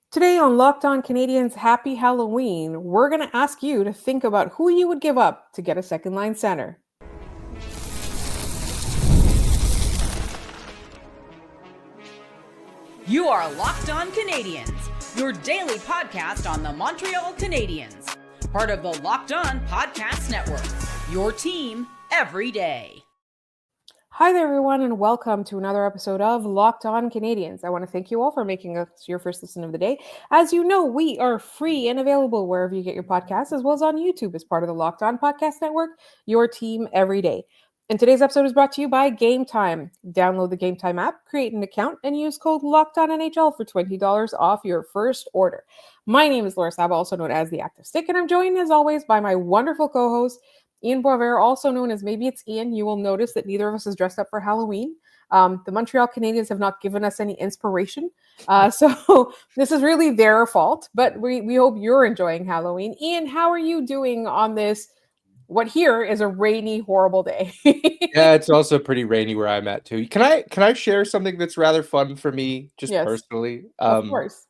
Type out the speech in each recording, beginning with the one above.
Today on Locked On Canadians Happy Halloween, we're going to ask you to think about who you would give up to get a second line center. You are Locked On Canadiens, your daily podcast on the Montreal Canadiens. Part of the Locked On Podcast Network, your team every day. Hi there, everyone, and welcome to another episode of Locked On Canadiens. I want to thank you all for making us your first listen of the day. As you know, we are free and available wherever you get your podcasts, as well as on YouTube as part of the Locked On Podcast Network, your team every day. And today's episode is brought to you by Game Time. Download the Game Time app, create an account, and use code LOCKEDONNHL for $20 off your first order. My name is Laura Saba, also known as The Active Stick, and I'm joined, as always, by my wonderful co-host, Ian Boisvert, also known as Maybe It's Ian. You will notice that neither of us is dressed up for Halloween. The Montreal Canadiens have not given us any inspiration. So this is really their fault, but we hope you're enjoying Halloween. Ian, how are you doing on this, what here is a rainy, horrible day? Yeah, it's also pretty rainy where I'm at too. Can I share something that's rather fun for me, just Yes, personally? of course.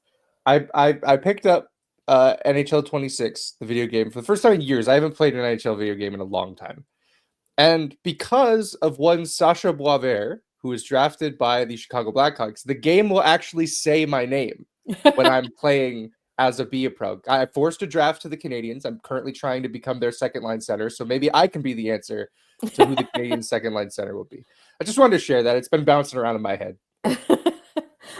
I picked up NHL 26, the video game, for the first time in years. I haven't played an NHL video game in a long time. And because of one Sasha Boisvert, who was drafted by the Chicago Blackhawks, the game will actually say my name when I'm playing as a Be a Pro. I forced a draft to the Canadiens. I'm currently trying to become their second line center, so maybe I can be the answer to who the Canadiens second line center will be. I just wanted to share that. It's been bouncing around in my head.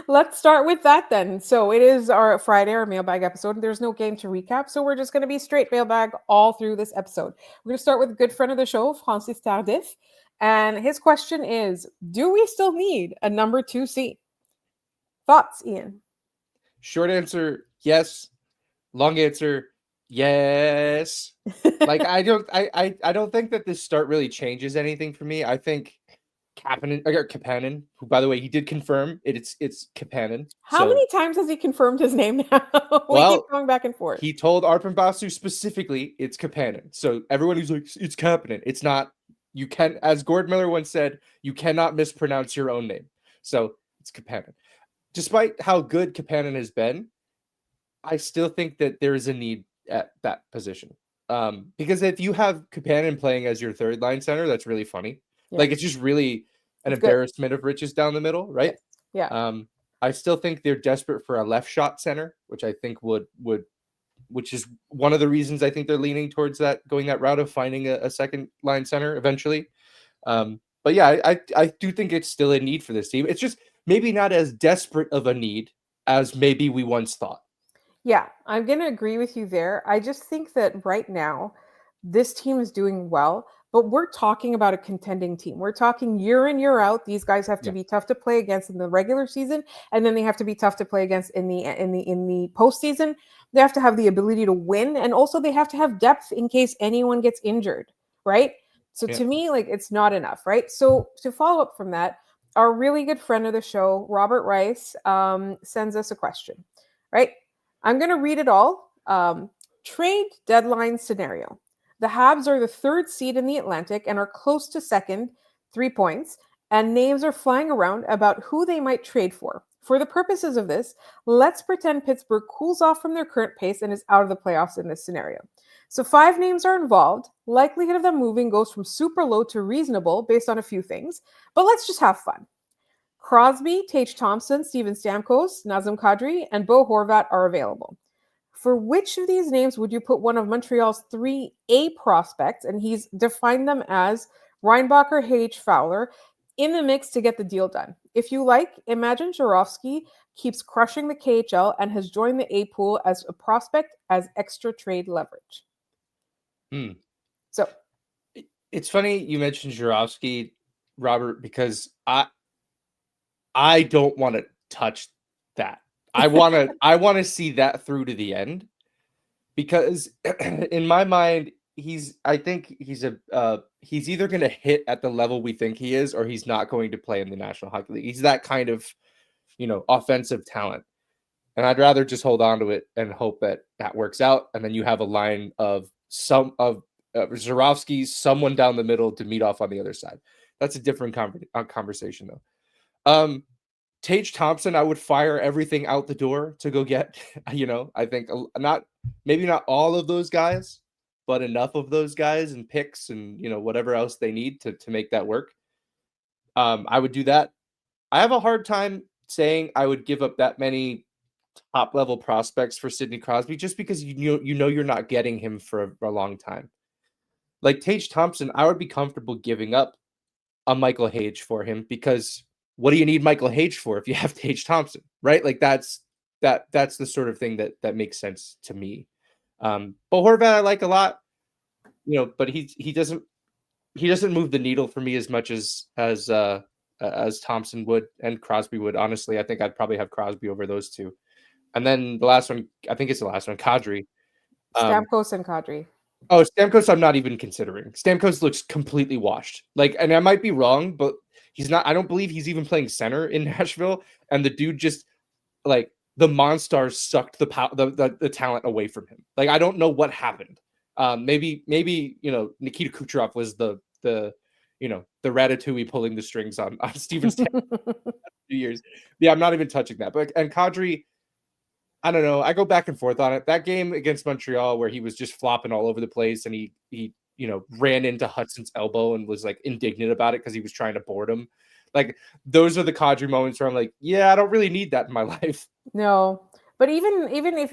Let's start with that then. So it is our Friday, our mailbag episode. There's no game to recap, so we're just going to be straight mailbag all through this episode. We're going to start with a good friend of the show, Francis Tardif. And his question is, do we still need a number 2C? Thoughts, Ian? Short answer, yes. Long answer, yes. Like I don't think that this start really changes anything for me. I think Kapanen, who, by the way, he did confirm it's Kapanen. How many times has he confirmed his name now? We keep going back and forth. He told Arber Basu specifically it's Kapanen. So everyone who's like, it's Kapanen, it's not. You can, as Gord Miller once said, you cannot mispronounce your own name. So it's Kapanen. Despite how good Kapanen has been, I still think that there is a need at that position. Because if you have Kapanen playing as your third line center, that's really funny. Yeah. Like, it's just really an embarrassment of riches down the middle, right? Yeah. I still think they're desperate for a left shot center, which I think which is one of the reasons I think they're leaning towards going that route of finding a second line center eventually. But yeah, I do think it's still a need for this team. It's just maybe not as desperate of a need as maybe we once thought. Yeah, I'm going to agree with you there. I just think that right now, this team is doing well, but we're talking about a contending team. We're talking year in, year out. These guys have to be tough to play against in the regular season, and then they have to be tough to play against in the postseason. They have to have the ability to win, and also they have to have depth in case anyone gets injured, right? So to me, like, it's not enough, right? So to follow up from that, our really good friend of the show, Robert Rice, sends us a question, right? I'm going to read it all. Trade deadline scenario. The Habs are the third seed in the Atlantic and are close to second, 3 points, and names are flying around about who they might trade for. For the purposes of this, let's pretend Pittsburgh cools off from their current pace and is out of the playoffs in this scenario. So 5 names are involved. Likelihood of them moving goes from super low to reasonable based on a few things, but let's just have fun. Crosby, Tage Thompson, Steven Stamkos, Nazem Kadri, and Bo Horvat are available. For which of these names would you put one of Montreal's 3A prospects, and he's defined them as Reinbacher, Hage, Fowler, in the mix to get the deal done? If you like, imagine Jarofsky keeps crushing the KHL and has joined the A pool as a prospect as extra trade leverage. So it's funny you mentioned Jarofsky, Robert, because I don't want to touch that. I want to see that through to the end, because in my mind, I think he's either going to hit at the level we think he is, or he's not going to play in the National Hockey League. He's that kind of, offensive talent. And I'd rather just hold on to it and hope that works out. And then you have a line of Jarofsky, someone down the middle to meet off on the other side. That's a different conversation though. Tage Thompson, I would fire everything out the door to go get. I think maybe not all of those guys, but enough of those guys and picks and whatever else they need to make that work. I would do that. I have a hard time saying I would give up that many top level prospects for Sidney Crosby, just because you're not getting him for a long time. Like Tage Thompson, I would be comfortable giving up a Michael Hage for him, because what do you need Michael Hage for if you have Tage Thompson, right? Like that's the sort of thing that makes sense to me. But Horvat I like a lot, but he doesn't move the needle for me as much as Thompson would and Crosby would. Honestly, I think I'd probably have Crosby over those two. And then the last one, I think it's the last one, Kadri. Stamkos and Kadri. Oh, Stamkos, I'm not even considering. Stamkos looks completely washed. And I might be wrong, but he's not. I don't believe he's even playing center in Nashville. And the dude just the Monstars sucked the talent away from him. I don't know what happened. Maybe Nikita Kucherov was the Ratatouille pulling the strings on Steven Stamkos 2 years. Yeah, I'm not even touching that. And Kadri, I don't know. I go back and forth on it. That game against Montreal where he was just flopping all over the place and he ran into Hudson's elbow and was indignant about it because he was trying to board him. Those are the Kadri moments where I'm like, yeah, I don't really need that in my life. No, but even if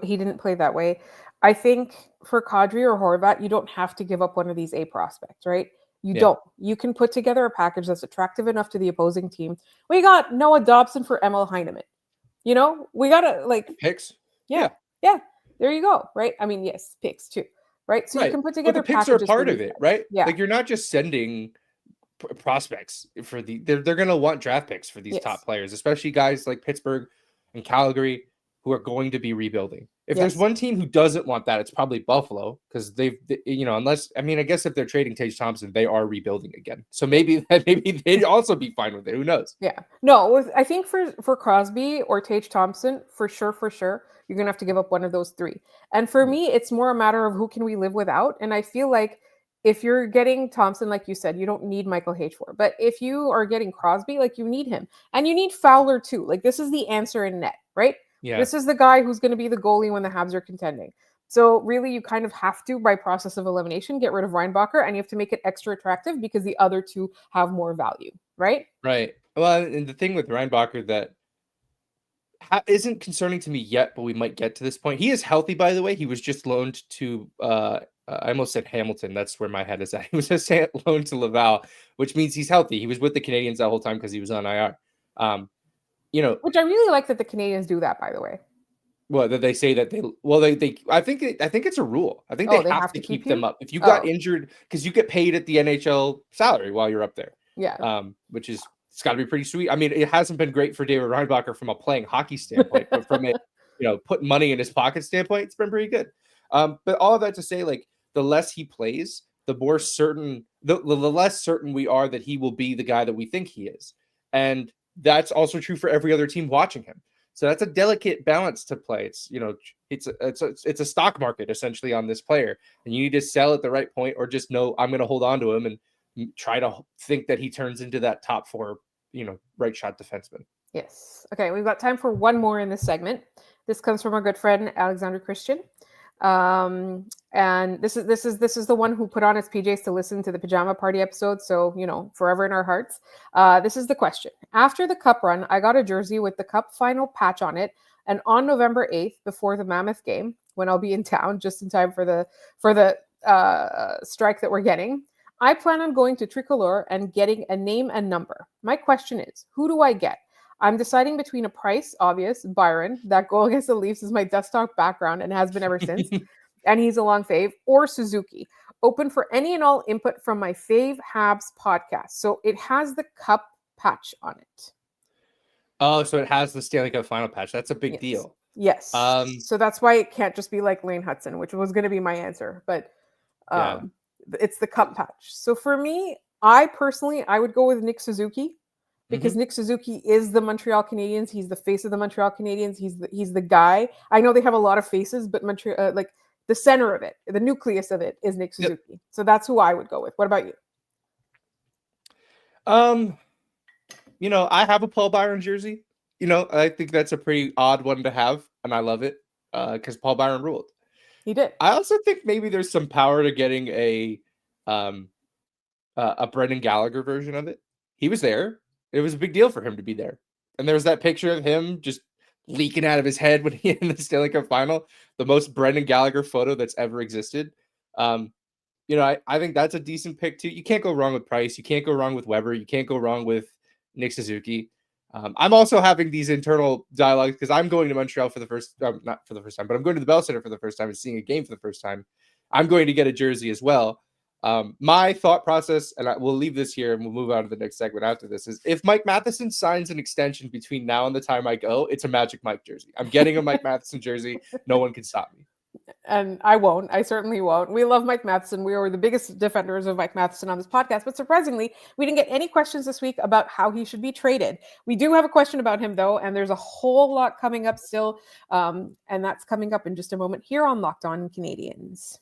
he didn't play that way, I think for Kadri or Horvat, you don't have to give up one of these A prospects, right? You don't. You can put together a package that's attractive enough to the opposing team. We got Noah Dobson for Emil Heineman. We gotta picks. Yeah. There you go. Right. I mean, yes, picks too. Right. So you can put together. But the picks are a part of it, right? Yeah. You're not just sending prospects for they're gonna want draft picks for these top players, especially guys like Pittsburgh and Calgary who are going to be rebuilding. If there's one team who doesn't want that, it's probably Buffalo, because unless I guess if they're trading Tage Thompson, they are rebuilding again. So maybe they'd also be fine with it. Who knows? Yeah. No, I think for Crosby or Tage Thompson, for sure, you're gonna have to give up one of those three. And for me, it's more a matter of who can we live without. And I feel like if you're getting Thompson, like you said, you don't need Michael Hage for. But if you are getting Crosby, you need him. And you need Fowler too. This is the answer in net, right? Yeah. This is the guy who's going to be the goalie when the Habs are contending. So really, you kind of have to, by process of elimination, get rid of Reinbacher, and you have to make it extra attractive because the other two have more value, right? Right. Well, and the thing with Reinbacher that isn't concerning to me yet, but we might get to this point. He is healthy, by the way. He was just loaned to I almost said Hamilton. That's where my head is at. He was just loaned to Laval, which means he's healthy. He was with the Canadiens that whole time because he was on IR. Which I really like that the Canadiens do that, by the way. Well, that they say that they I think it's a rule. I think they have to keep them up. If you got injured, because you get paid at the NHL salary while you're up there. Yeah. Which is, it's got to be pretty sweet. I mean, it hasn't been great for David Reinbacher from a playing hockey standpoint, but from a putting money in his pocket standpoint, it's been pretty good. But all of that to say, the less he plays, the more certain, the less certain we are that he will be the guy that we think he is. And that's also true for every other team watching him. So that's a delicate balance to play. It's it's a stock market essentially on this player, and you need to sell at the right point, or just know I'm going to hold on to him and try to think that he turns into that top four, right shot defenseman. Yes. Okay, we've got time for one more in this segment. This comes from our good friend Alexander Christian. And this is the one who put on his PJs to listen to the pajama party episode. So, forever in our hearts. This is the question. After the cup run, I got a jersey with the cup final patch on it. And on November 8th, before the Mammoth game, when I'll be in town just in time for the strike that we're getting, I plan on going to Tricolore and getting a name and number. My question is, who do I get? I'm deciding between a price, obvious, Byron. That goal against the Leafs is my desktop background and has been ever since. And he's a long fave. Or Suzuki. Open for any and all input from my fave Habs podcast. So it has the cup patch on it. Oh, so it has the Stanley Cup final patch. That's a big deal. Yes. So that's why it can't just be like Lane Hudson, which was going to be my answer. But it's the cup patch. So for me, I would go with Nick Suzuki. Because Nick Suzuki is the Montreal Canadiens. He's the face of the Montreal Canadiens. He's the guy. I know they have a lot of faces, but Montreal, the center of it, the nucleus of it, is Nick Suzuki. Yep. So that's who I would go with. What about you? I have a Paul Byron jersey. I think that's a pretty odd one to have, and I love it because Paul Byron ruled. He did. I also think maybe there's some power to getting a Brendan Gallagher version of it. He was there. It was a big deal for him to be there. And there was that picture of him just leaking out of his head when he in the Stanley Cup final, the most Brendan Gallagher photo that's ever existed. I think that's a decent pick too. You can't go wrong with Price. You can't go wrong with Weber. You can't go wrong with Nick Suzuki. I'm also having these internal dialogues because I'm going to Montreal for the first, not for the first time, but I'm going to the Bell Center for the first time and seeing a game for the first time. I'm going to get a jersey as well. My thought process, and we'll leave this here and we'll move on to the next segment after this, is if Mike Matheson signs an extension between now and the time I go, it's a Magic Mike jersey. I'm getting a Mike Matheson jersey. No one can stop me. And I won't. I certainly won't. We love Mike Matheson. We are the biggest defenders of Mike Matheson on this podcast. But surprisingly, we didn't get any questions this week about how he should be traded. We do have a question about him, though, and there's a whole lot coming up still. And that's coming up in just a moment here on Locked On Canadiens.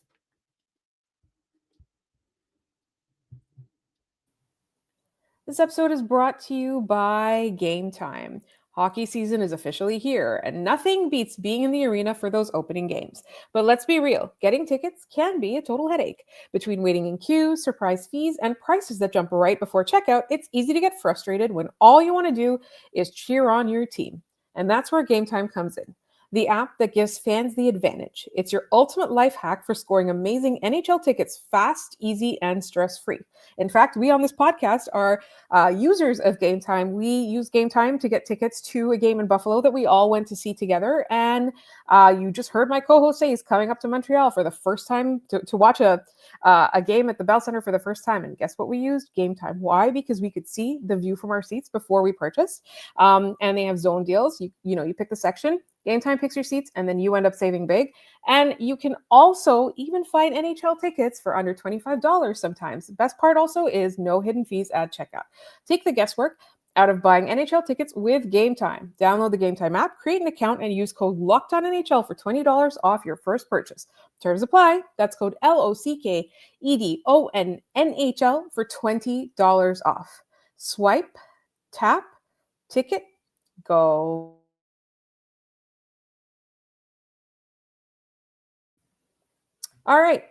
This episode is brought to you by Game Time. Hockey season is officially here, and nothing beats being in the arena for those opening games. But let's be real, getting tickets can be a total headache. Between waiting in queues, surprise fees, and prices that jump right before checkout, it's easy to get frustrated when all you want to do is cheer on your team. And that's where Game Time comes in. The app that gives fans the advantage. It's your ultimate life hack for scoring amazing NHL tickets fast, easy, and stress-free. In fact, we on this podcast are users of Game Time. We use Game Time to get tickets to a game in Buffalo that we all went to see together. And you just heard my co-host say he's coming up to Montreal for the first time to watch a game at the Bell Center for the first time. And guess what we used? Game Time. Why? Because we could see the view from our seats before we purchased. And they have zone deals. You pick the section. Game Time picks your seats, and then you end up saving big. And you can also even find NHL tickets for under $25 sometimes. The best part also is no hidden fees at checkout. Take the guesswork out of buying NHL tickets with Game Time. Download the Game Time app, create an account, and use code LOCKEDONNHL for $20 off your first purchase. Terms apply. That's code LOCKEDONNHL for $20 off. Swipe, tap, ticket, go. All right.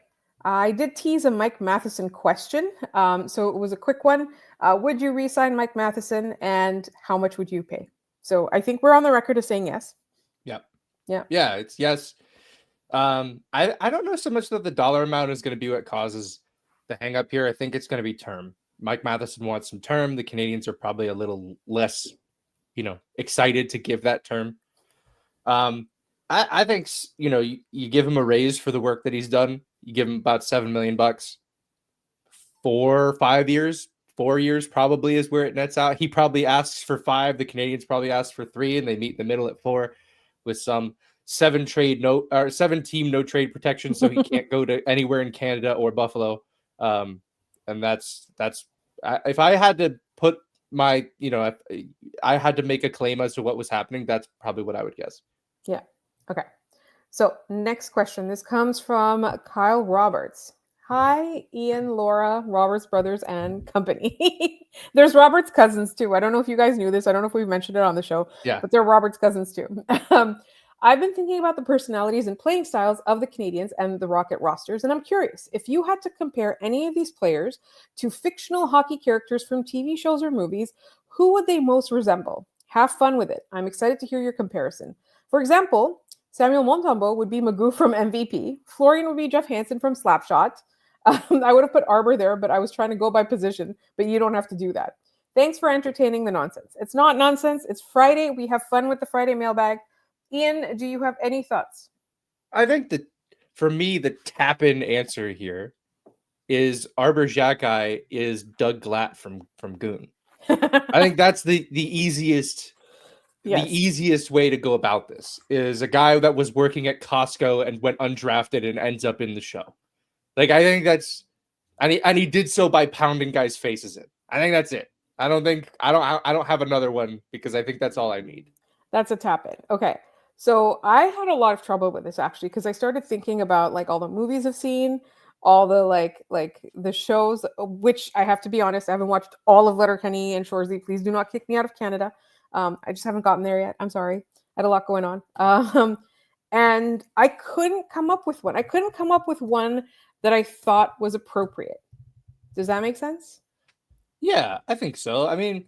I did tease a Mike Matheson question. So it was a quick one. Would you re-sign Mike Matheson, and how much would you pay? So I think we're on the record of saying yes. Yep. Yeah. Yeah, it's yes. I don't know so much that the dollar amount is going to be what causes the hang up here. I think it's going to be term. Mike Matheson wants some term. The Canadiens are probably a little less, excited to give that term. I think, you give him a raise for the work that he's done. You give him about $7 million, 4 or 5 years, 4 years probably is where it nets out. He probably asks for 5. The Canadiens probably ask for 3, and they meet in the middle at 4 with some 7-team no trade protection. So he can't go to anywhere in Canada or Buffalo. And that's if I had to put my, if I had to make a claim as to what was happening, that's probably what I would guess. Yeah. Okay. So next question. This comes from Kyle Roberts. Hi, Ian, Laura, Roberts brothers, and company. There's Roberts cousins too. I don't know if you guys knew this. I don't know if we've mentioned it on the show. Yeah. But they're Roberts cousins too. I've been thinking about the personalities and playing styles of the Canadiens and the Rocket rosters, and I'm curious, if you had to compare any of these players to fictional hockey characters from TV shows or movies, who would they most resemble? Have fun with it. I'm excited to hear your comparison. For example, Samuel Montembeault would be Magoo from MVP. Florian would be Jeff Hansen from Slapshot. I would have put Arber there, but I was trying to go by position, but you don't have to do that. Thanks for entertaining the nonsense. It's not nonsense. It's Friday. We have fun with the Friday mailbag. Ian, do you have any thoughts? I think that for me, the tap-in answer here is Arber Xhekaj is Doug Glatt from Goon. I think that's the easiest... Yes. The easiest way to go about this is a guy that was working at Costco and went undrafted and ends up in the show. Like, I think that's, and he did so by pounding guys' faces in. I think that's it. I don't have another one because I think that's all I need. That's a tap in. Okay. So I had a lot of trouble with this actually, because I started thinking about like all the movies I've seen, all the like the shows, which I have to be honest, I haven't watched all of Letterkenny and Shoresy. Please do not kick me out of Canada. I just haven't gotten there yet. I'm sorry. I had a lot going on. And I couldn't come up with one. I couldn't come up with one that I thought was appropriate. Does that make sense? Yeah, I think so. I mean,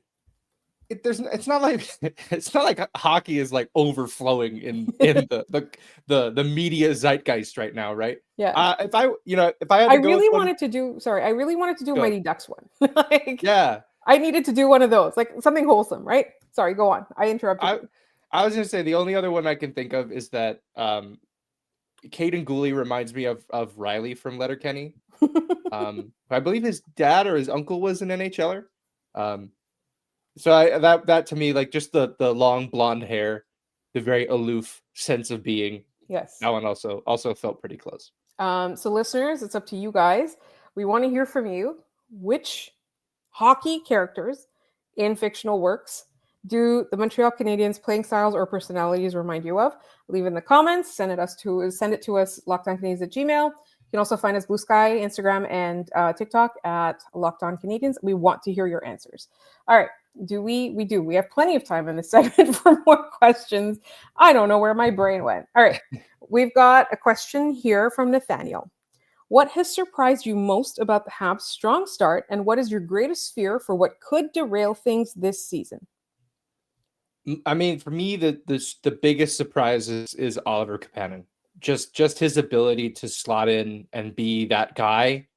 it's not like hockey is like overflowing in the media zeitgeist right now, right? Yeah. If I had I to go really with one, wanted to do a go. Mighty Ducks one. Like, yeah, I needed to do one of those, like something wholesome, right? Sorry, go on. I interrupted you. I was gonna say the only other one I can think of is that Kaiden Guhle reminds me of Riley from Letterkenny. I believe his dad or his uncle was an NHLer. So that to me, like just the long blonde hair, the very aloof sense of being. Yes. That one also felt pretty close. So listeners, it's up to you guys. We want to hear from you. Which hockey characters in fictional works do the Montreal Canadiens playing styles or personalities remind you of? Leave in the comments. Send it to us lockedoncanadiens@gmail.com. You can also find us Blue Sky, Instagram, and TikTok at Locked On Canadiens. We want to hear your answers. All right. We have plenty of time in this segment for more questions. I don't know where my brain went. All right. We've got a question here from Nathaniel. What has surprised you most about the Habs' strong start, and what is your greatest fear for what could derail things this season? I mean, for me, the biggest surprise is Oliver Kapanen. Just his ability to slot in and be that guy.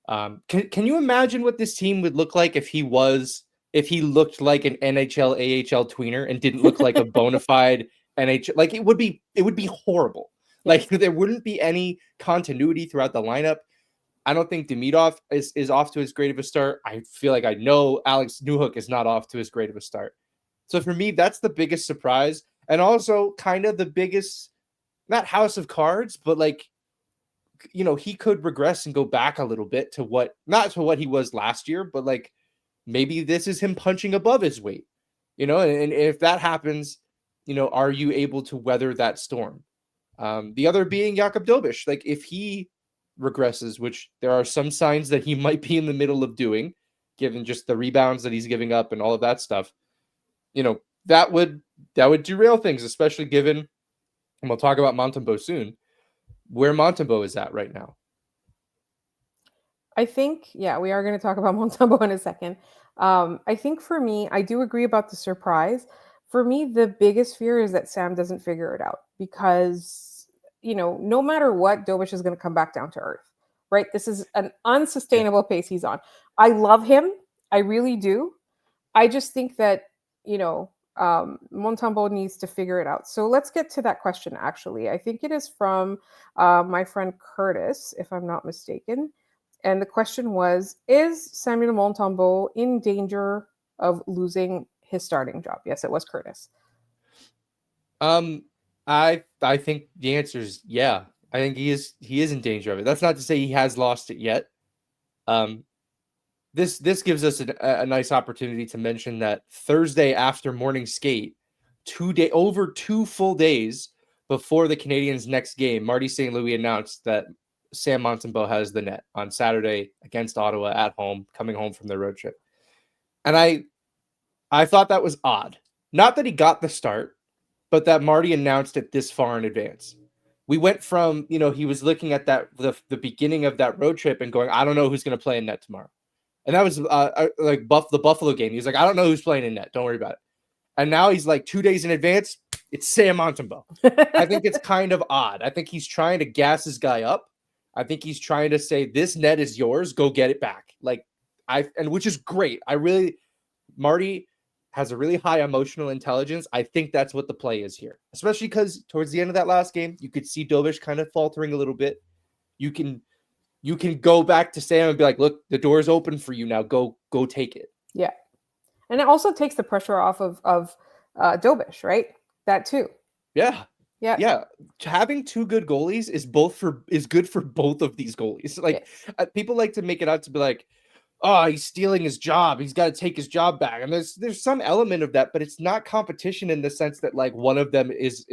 Can you imagine what this team would look like if he looked like an NHL AHL tweener and didn't look like a bona fide NHL? Like it would be horrible. Like there wouldn't be any continuity throughout the lineup. I don't think Demidov is off to as great of a start. I feel like I know Alex Newhook is not off to as great of a start. So for me, that's the biggest surprise, and also kind of the biggest, not house of cards, but like, he could regress and go back a little bit to not to what he was last year, but like maybe this is him punching above his weight, and if that happens, are you able to weather that storm? The other being Jacob Dobes. Like if he regresses, which there are some signs that he might be in the middle of doing, given just the rebounds that he's giving up and all of that stuff, that would derail things, especially given, and we'll talk about Montembeault soon, where Montembeault is at right now. I think, we are going to talk about Montembeault in a second. I think for me, I do agree about the surprise. For me, the biggest fear is that Sam doesn't figure it out because, no matter what, Dobes is going to come back down to earth, right? This is an unsustainable pace he's on. I love him. I really do. I just think that, Montembeault needs to figure it out. So let's get to that question, actually. I think it is from my friend Curtis, if I'm not mistaken. And the question was, is Samuel Montembeault in danger of losing his starting job? Yes, it was Curtis. I think the answer is yeah. I think he is in danger of it. That's not to say he has lost it yet. This gives us a nice opportunity to mention that Thursday after morning skate, over 2 full days before the Canadiens' next game, Marty St. Louis announced that Sam Montembeault has the net on Saturday against Ottawa at home, coming home from their road trip. And I thought that was odd. Not that he got the start, but that Marty announced it this far in advance. We went from, he was looking at the beginning of that road trip and going, I don't know who's going to play in net tomorrow. And that was like the Buffalo game. He was like, I don't know who's playing in net. Don't worry about it. And now he's like 2 days in advance. It's Sam Montembeault. I think it's kind of odd. I think he's trying to gas his guy up. I think he's trying to say, this net is yours. Go get it back. Which is great. Marty has a really high emotional intelligence. I think that's what the play is here, especially because towards the end of that last game, you could see Dobes kind of faltering a little bit. You can go back to Sam and be like, look, the door's open for you now. Go take it. Yeah. And it also takes the pressure off of Dobes, right? That too. Yeah. Having 2 good goalies is good for both of these goalies. People like to make it out to be like, oh, he's stealing his job. He's got to take his job back. And there's some element of that, but it's not competition in the sense that like one of them is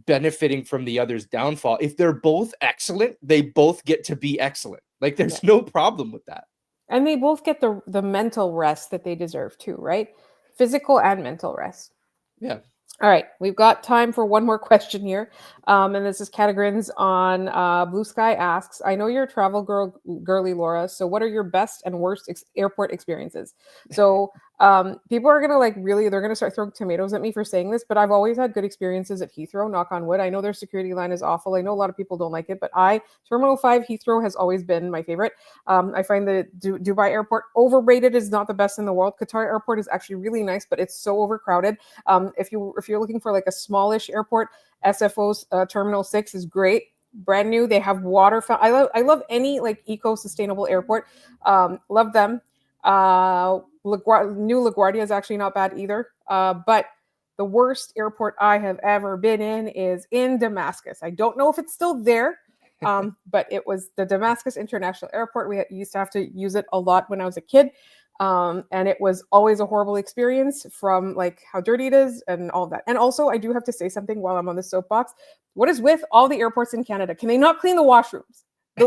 benefiting from the other's downfall. If they're both excellent, they both get to be excellent. Like there's no problem with that. And they both get the mental rest that they deserve too, right? Physical and mental rest. Yeah. All right, we've got time for one more question here. And this is Catagrins on Blue Sky asks, I know you're a travel girly, Laura, so what are your best and worst airport experiences? So people are going to they're going to start throwing tomatoes at me for saying this, but I've always had good experiences at Heathrow, knock on wood. I know their security line is awful. I know a lot of people don't like it, but Terminal 5 Heathrow has always been my favorite. I find the Dubai airport overrated, is not the best in the world. Qatar airport is actually really nice, but it's so overcrowded. If you're looking for like a smallish airport, SFO's Terminal 6 is great. Brand new. They have water. I love any like eco-sustainable airport. Love them. New LaGuardia is actually not bad either. But the worst airport I have ever been in is in Damascus. I don't know if it's still there, but it was the Damascus International Airport. We used to have to use it a lot when I was a kid. And it was always a horrible experience from like how dirty it is and all that. And also I do have to say something while I'm on the soapbox. What is with all the airports in Canada? Can they not clean the washrooms?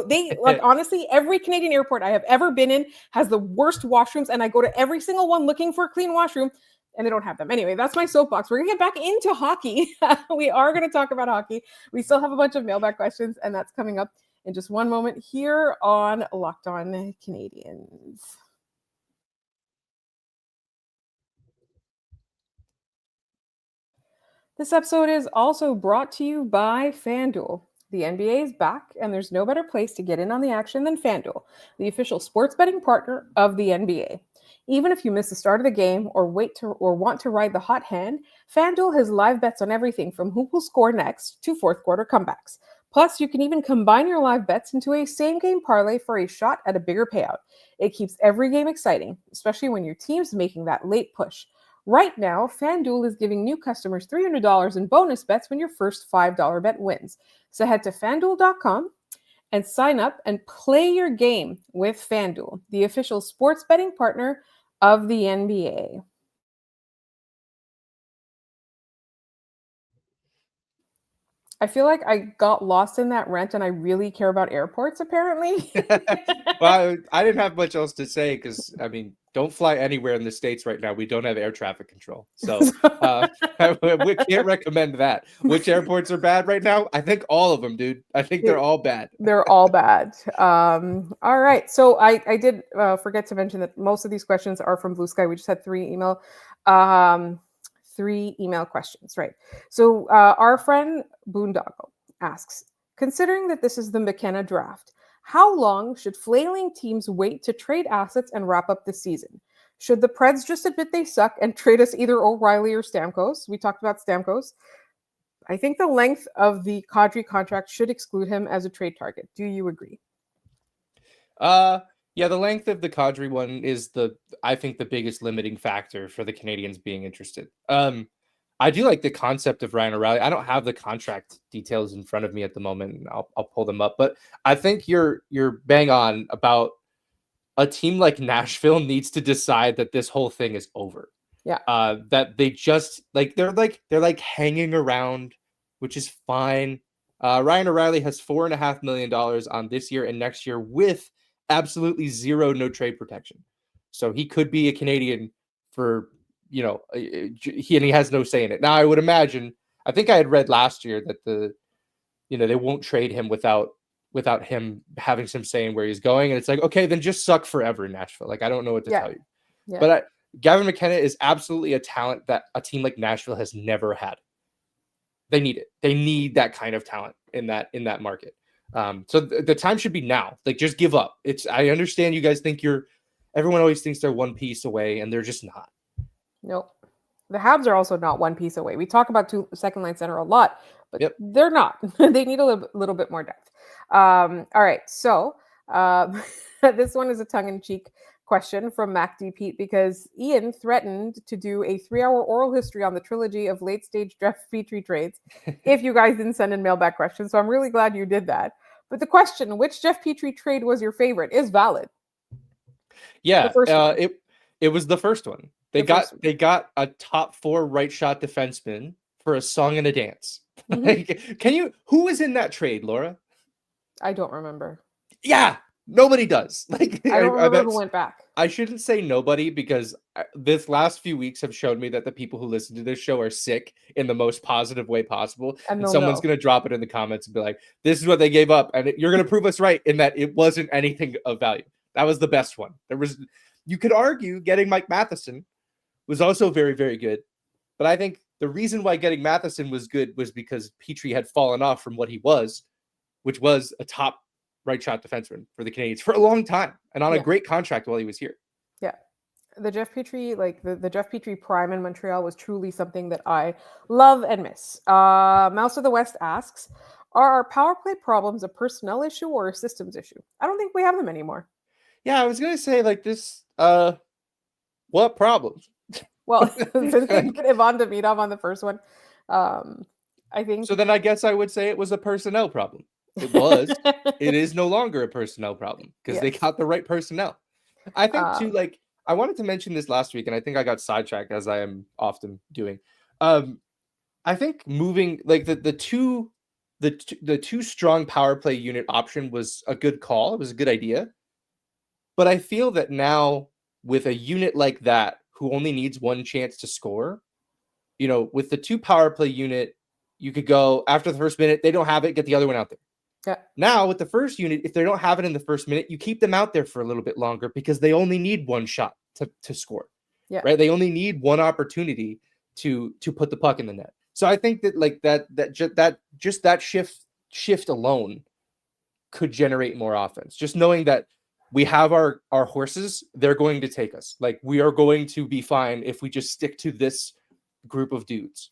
They like honestly, every Canadian airport I have ever been in has the worst washrooms, and I go to every single one looking for a clean washroom, and they don't have them. Anyway, that's my soapbox. We're gonna get back into hockey. We are gonna talk about hockey. We still have a bunch of mailbag questions, and that's coming up in just one moment here on Locked On Canadiens. This episode is also brought to you by FanDuel. The NBA is back, and there's no better place to get in on the action than FanDuel, the official sports betting partner of the NBA. Even if you miss the start of the game or want to ride the hot hand, FanDuel has live bets on everything from who will score next to fourth quarter comebacks. Plus, you can even combine your live bets into a same-game parlay for a shot at a bigger payout. It keeps every game exciting, especially when your team's making that late push. Right now, FanDuel is giving new customers $300 in bonus bets when your first $5 bet wins. So head to FanDuel.com and sign up and play your game with FanDuel, the official sports betting partner of the NBA. I feel like I got lost in that rant and I really care about airports, apparently. Well, I didn't have much else to say because, I mean, don't fly anywhere in the States right now. We don't have air traffic control. So we can't recommend that. Which airports are bad right now? I think all of them, dude. I think they're all bad. They're all bad. All right. So I did forget to mention that most of these questions are from Blue Sky. We just had three email questions, right? So our friend Boondoggle asks, considering that this is the McKenna draft, how long should flailing teams wait to trade assets and wrap up the season? Should the Preds just admit they suck and trade us either O'Reilly or Stamkos? We talked about Stamkos. I think the length of the Kadri contract should exclude him as a trade target. Do you agree? Yeah, the length of the Kadri one is I think the biggest limiting factor for the Canadiens being interested. I do like the concept of Ryan O'Reilly. I don't have the contract details in front of me at the moment. I'll pull them up, but I think you're bang on about a team like Nashville needs to decide that this whole thing is over. Yeah. That they just they're hanging around, which is fine. Ryan O'Reilly has $4.5 million on this year and next year with absolutely zero no trade protection. So he could be a Canadian for, he has no say in it. Now I would imagine, I think I had read last year that they won't trade him without him having some say in where he's going. And it's like, okay, then just suck forever in Nashville. Like, I don't know what to tell you. Yeah. But Gavin McKenna is absolutely a talent that a team like Nashville has never had. They need it. They need that kind of talent in that market. So the time should be now. Like, just give up. I understand you guys think everyone always thinks they're one piece away, and they're just not. Nope. The Habs are also not one piece away. We talk about two second line center a lot, but They're not. They need a little bit more depth. All right. So this one is a tongue-in-cheek question from Mac D. Pete because Ian threatened to do a 3-hour oral history on the trilogy of late-stage Jeff Petrie trades if you guys didn't send in mailback questions. So I'm really glad you did that. But the question, which Jeff Petrie trade was your favorite, is valid. Yeah, it was the first one. They got a top 4 right shot defenseman for a song and a dance. Like, who was in that trade, Laura? I don't remember. Yeah, nobody does. Like, I don't remember who went back. I shouldn't say nobody because this last few weeks have shown me that the people who listen to this show are sick in the most positive way possible. And someone's going to drop it in the comments and be like, this is what they gave up. And you're going to prove us right in that it wasn't anything of value. That was the best one. You could argue getting Mike Matheson was also very, very good. But I think the reason why getting Matheson was good was because Petrie had fallen off from what he was, which was a top right shot defenseman for the Canadiens for a long time and on a great contract while he was here. Yeah. The Jeff Petrie, like the Jeff Petrie prime in Montreal was truly something that I love and miss. Mouse of the West asks, are our power play problems a personnel issue or a systems issue? I don't think we have them anymore. Yeah, I was going to say like this, what problems? Well, since they put Ivan Demidov on the first one, I think... So then I guess I would say it was a personnel problem. It was. It is no longer a personnel problem because they got the right personnel. I think too, like, I wanted to mention this last week, and I think I got sidetracked as I am often doing. I think moving like the two strong power play unit option was a good call. It was a good idea. But I feel that now with a unit like that who only needs one chance to score, you know, with the 2 power play unit, you could go after the first minute, they don't have it, get the other one out there. Yeah. Now with the first unit, if they don't have it in the first minute, you keep them out there for a little bit longer because they only need one shot to score. Yeah. Right. They only need one opportunity to put the puck in the net. So I think that like that shift alone could generate more offense. Just knowing that we have our horses, they're going to take us. Like we are going to be fine if we just stick to this group of dudes.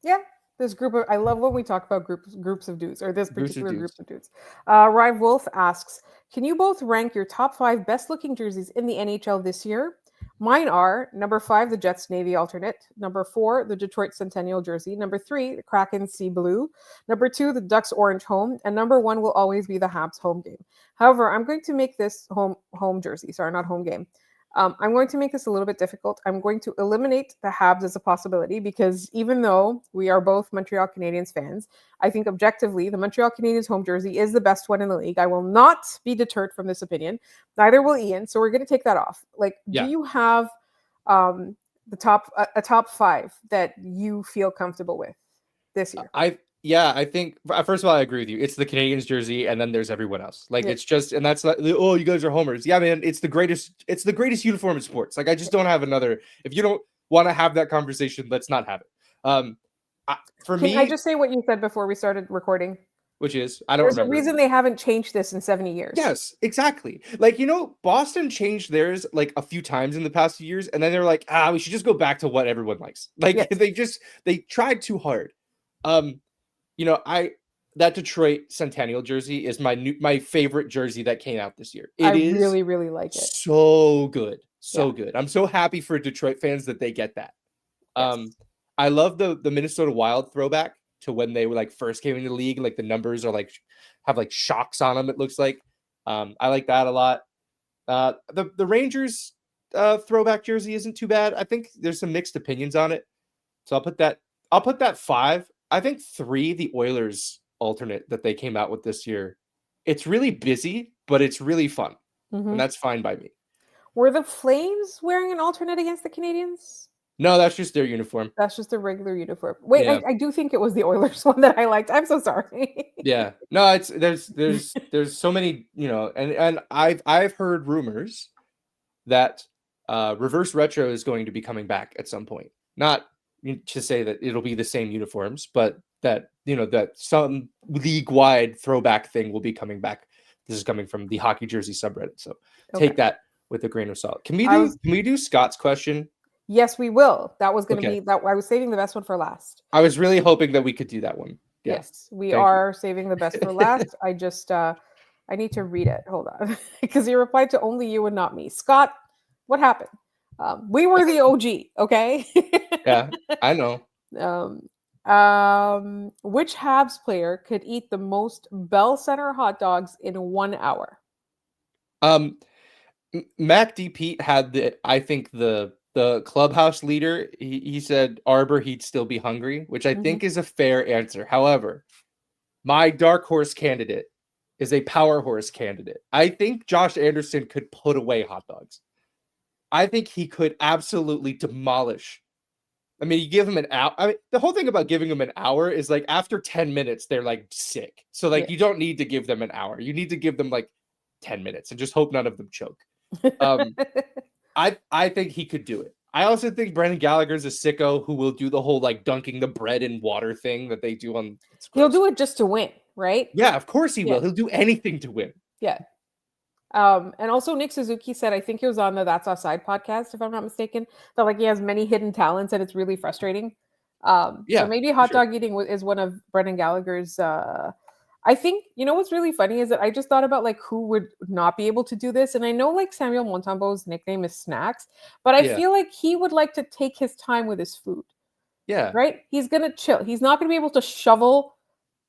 Yeah. This group of, I love when we talk about groups of dudes, or this particular group of dudes. Rive Wolf asks, can you both rank your top 5 best looking jerseys in the NHL this year? Mine are number 5, the Jets Navy alternate. Number 4, the Detroit Centennial jersey. Number 3, the Kraken Sea Blue. Number 2, the Ducks Orange home. And number 1 will always be the Habs home game. However, I'm going to make this home jersey. Sorry, not home game. I'm going to make this a little bit difficult. I'm going to eliminate the Habs as a possibility because even though we are both Montreal Canadiens fans, I think objectively the Montreal Canadiens home jersey is the best one in the league. I will not be deterred from this opinion. Neither will Ian. So we're going to take that off. Like, do you have a top 5 that you feel comfortable with this year? I think first of all, I agree with you. It's the Canadiens jersey, and then there's everyone else. Like it's just, and that's not. Oh, you guys are homers. Yeah, man. It's the greatest. It's the greatest uniform in sports. Like I just don't have another. If you don't want to have that conversation, let's not have it. For me, can I just say what you said before we started recording? Which is, I don't remember. There's a reason they haven't changed this in 70 years. Yes, exactly. Like, you know, Boston changed theirs like a few times in the past few years, and then they're like, we should just go back to what everyone likes. Like they tried too hard. You know, that Detroit Centennial jersey is my favorite jersey that came out this year. I really, really like it. So good. So good. I'm so happy for Detroit fans that they get that. Yes. I love the Minnesota Wild throwback to when they were like first came into the league. Like the numbers are like have like shocks on them, it looks like. I like that a lot. The Rangers throwback jersey isn't too bad. I think there's some mixed opinions on it. So I'll put that 5. I think 3, the Oilers alternate that they came out with this year. It's really busy, but it's really fun. Mm-hmm. And that's fine by me. Were the Flames wearing an alternate against the Canadiens? No, that's just their uniform. That's just their regular uniform. Wait, I do think it was the Oilers one that I liked. I'm so sorry. Yeah. No, it's there's so many, you know, and I've heard rumors that reverse retro is going to be coming back at some point. Not to say that it'll be the same uniforms, but that, you know, that some league-wide throwback thing will be coming back. This is coming from the Hockey Jersey subreddit, so take that with a grain of salt. Can we do Scott's question? Yes, we will. That was going to be that. I was saving the best one for last. I was really hoping that we could do that one. Yeah. Yes, we are saving the best for last. I just I need to read it. Hold on, because he replied to only you and not me. Scott, what happened? We were the OG, okay? Yeah, I know. Which Habs player could eat the most Bell Center hot dogs in 1 hour? Mac D. Pete had the the clubhouse leader, he said Arber, he'd still be hungry, which I think is a fair answer. However, my dark horse candidate is a power horse candidate. I think Josh Anderson could put away hot dogs. I think he could absolutely demolish. I mean, you give him an hour. I mean, the whole thing about giving them an hour is like after 10 minutes, they're like sick. So like you don't need to give them an hour. You need to give them like 10 minutes and just hope none of them choke. I think he could do it. I also think Brendan Gallagher's a sicko who will do the whole like dunking the bread in water thing that they do on. He'll do it just to win, right? Yeah, of course he will. He'll do anything to win. Yeah. And also Nick Suzuki said, I think he was on the That's Offside podcast, if I'm not mistaken, that like he has many hidden talents and it's really frustrating. So maybe hot dog eating is one of Brendan Gallagher's. I think, you know, what's really funny is that I just thought about like who would not be able to do this. And I know like Samuel Montembeault's nickname is Snacks, but I feel like he would like to take his time with his food. Yeah. Right? He's going to chill. He's not going to be able to shovel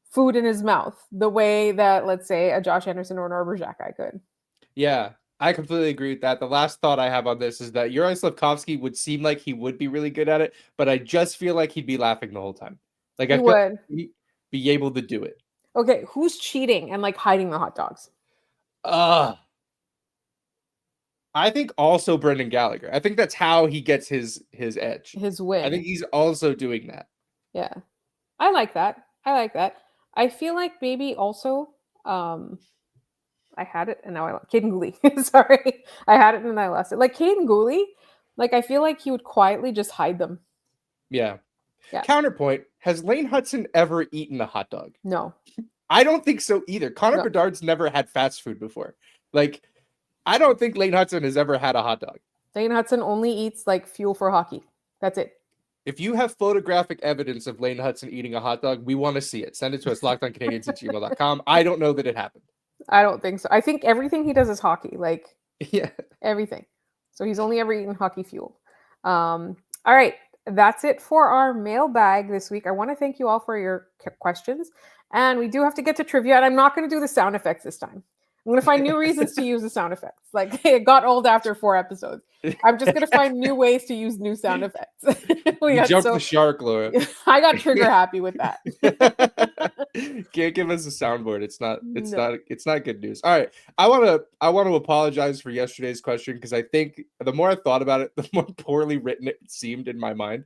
food in his mouth the way that, let's say, a Josh Anderson or an Arber Xhekaj could. Yeah, I completely agree with that. The last thought I have on this is that Juraj Slafkovsky would seem like he would be really good at it, but I just feel like he'd be laughing the whole time. Like I would be able to do it. Okay, who's cheating and like hiding the hot dogs? I think also Brendan Gallagher. I think that's how he gets his edge. His win. I think he's also doing that. Yeah. I like that. I feel like maybe also I had it and now I lost Kaiden Guhle. Sorry. I had it and then I lost it. Like Kaiden Guhle, like I feel like he would quietly just hide them. Yeah. Counterpoint, has Lane Hudson ever eaten a hot dog? No. I don't think so either. Connor Bedard's never had fast food before. Like, I don't think Lane Hudson has ever had a hot dog. Lane Hudson only eats like fuel for hockey. That's it. If you have photographic evidence of Lane Hudson eating a hot dog, we want to see it. Send it to us, lockedoncanadians@gmail.com. I don't know that it happened. I don't think so. I think everything he does is hockey. Like, everything. So he's only ever eaten hockey fuel. All right. That's it for our mailbag this week. I want to thank you all for your questions. And we do have to get to trivia. And I'm not going to do the sound effects this time. I'm going to find new reasons to use the sound effects. Like, it got old after 4 episodes. I'm just going to find new ways to use new sound effects. You jumped the shark, Laura. I got trigger happy with that. Can't give us a soundboard. It's not good news. All right. I want to apologize for yesterday's question because I think the more I thought about it, the more poorly written it seemed in my mind.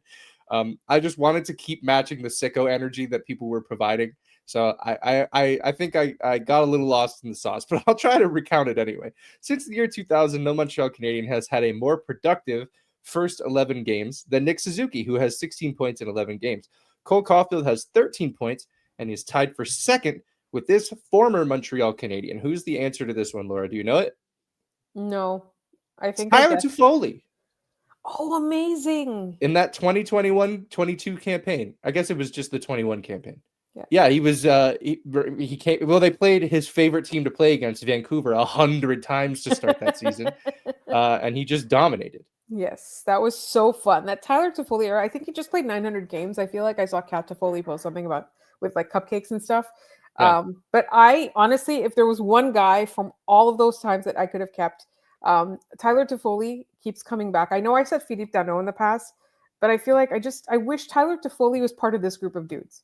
I just wanted to keep matching the sicko energy that people were providing. So I think I got a little lost in the sauce, but I'll try to recount it anyway. Since the year 2000, no Montreal Canadian has had a more productive first 11 games than Nick Suzuki, who has 16 points in 11 games. Cole Caulfield has 13 points and is tied for second with this former Montreal Canadian. Who's the answer to this one, Laura? Do you know it? No. I think Tyler Toffoli. Oh, amazing. In that 2021-22 campaign. I guess it was just the 21 campaign. Yeah, he was. He came. Well, they played his favorite team to play against, Vancouver, 100 times to start that season, and he just dominated. Yes, that was so fun. That Tyler Toffoli era. I think he just played 900 games. I feel like I saw Kat Toffoli post something about with like cupcakes and stuff. Yeah. But I honestly, if there was one guy from all of those times that I could have kept, Tyler Toffoli keeps coming back. I know I said Philippe Danault in the past, but I feel like I wish Tyler Toffoli was part of this group of dudes.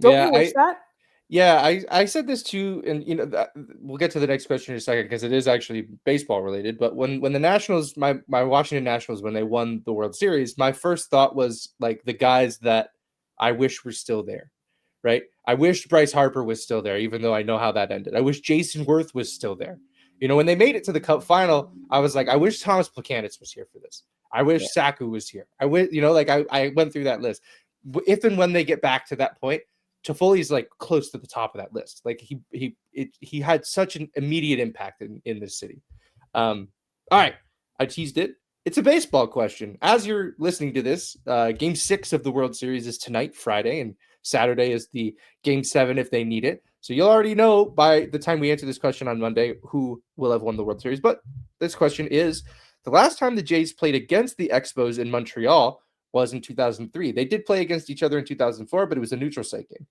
Don't you wish that? Yeah, I said this too, and you know we'll get to the next question in a second because it is actually baseball related. But when the Nationals, my Washington Nationals, when they won the World Series, my first thought was like the guys that I wish were still there, right? I wish Bryce Harper was still there, even though I know how that ended. I wish Jason Worth was still there. You know, when they made it to the Cup final, I was like, I wish Thomas Plekanec was here for this. I wish Saku was here. I wish, you know, like I went through that list. If and when they get back to that point, Toffoli's like close to the top of that list. Like he had such an immediate impact in this city. All right, I teased it. It's a baseball question. As you're listening to this, Game 6 of the World Series is tonight, Friday, and Saturday is the Game 7 if they need it. So you'll already know by the time we answer this question on Monday who will have won the World Series. But this question is, the last time the Jays played against the Expos in Montreal was in 2003. They did play against each other in 2004, but it was a neutral site game.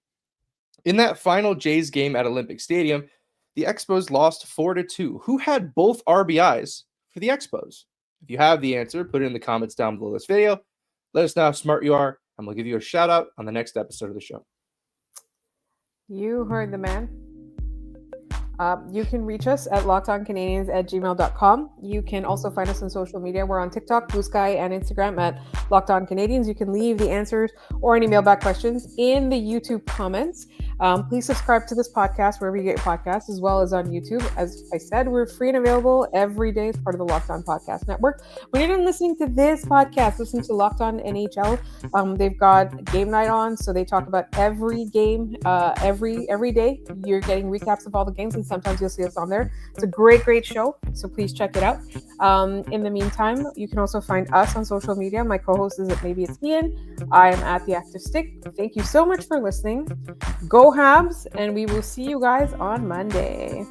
In that final Jays game at Olympic Stadium, the Expos lost 4-2. Who had both RBIs for the Expos? If you have the answer, put it in the comments down below this video. Let us know how smart you are, and we'll give you a shout out on the next episode of the show. You heard the man. You can reach us at lockedoncanadians@gmail.com. You can also find us on social media. We're on TikTok, Blue Sky, and Instagram at lockedoncanadians. You can leave the answers or any mailbag questions in the YouTube comments. Please subscribe to this podcast wherever you get podcasts, as well as on YouTube. As I said, we're free and available every day as part of the Locked On Podcast Network. When you're done listening to this podcast, listen to Locked On NHL. They've got game night on, so they talk about every game every day. You're getting recaps of all the games, and sometimes you'll see us on there. It's a great show, so please check it out. In the meantime, you can also find us on social media. My co-host is at Maybe It's Ian. I am at The Active Stick. Thank you so much for listening. Go Habs, and we will see you guys on Monday.